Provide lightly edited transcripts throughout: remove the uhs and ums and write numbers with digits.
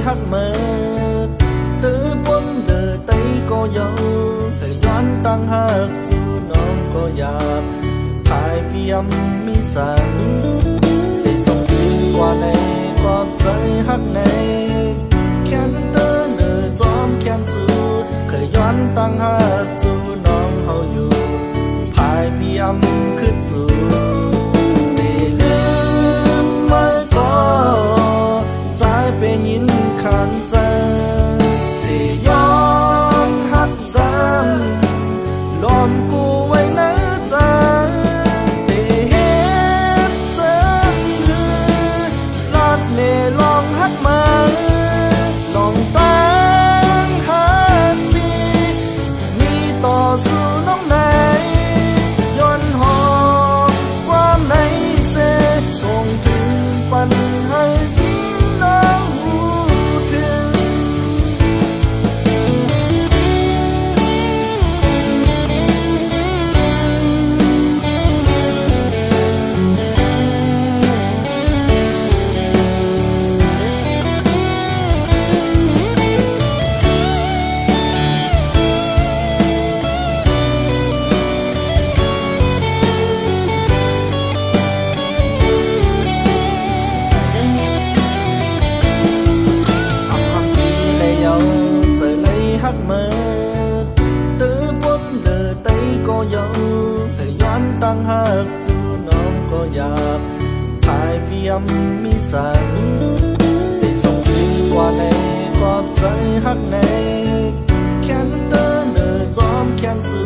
hắc mơ tứ bốn đời tây có dấu thời doan tăng hắc dù non có dạp hai phi âm mi sáng để sống dư qua này có trái hắc này khen tơ nở gióm khen dù thời doan tăng hắc dù non hầu dù hai phi âm khứt dù đểลืมmới có trái bên nhìn khán giả để yom hát giam lom cu quay nở ra để hết chân hư lát nề lòng hát mơ lòng tan hát đi mi tỏ sự nóng này yon hò qua này sẽ song thương pan hay tin nắng thương hắc mơ tứ bốn đời tây có dấu thời doan tăng hắc dù non có dạp hai phi âm mi sáng để sống dư qua này có trái hắc này khen tơ nở gióm khen dù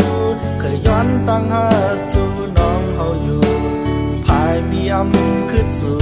thời doan tăng hắc dù non hầu dù hai phi âm khứt dù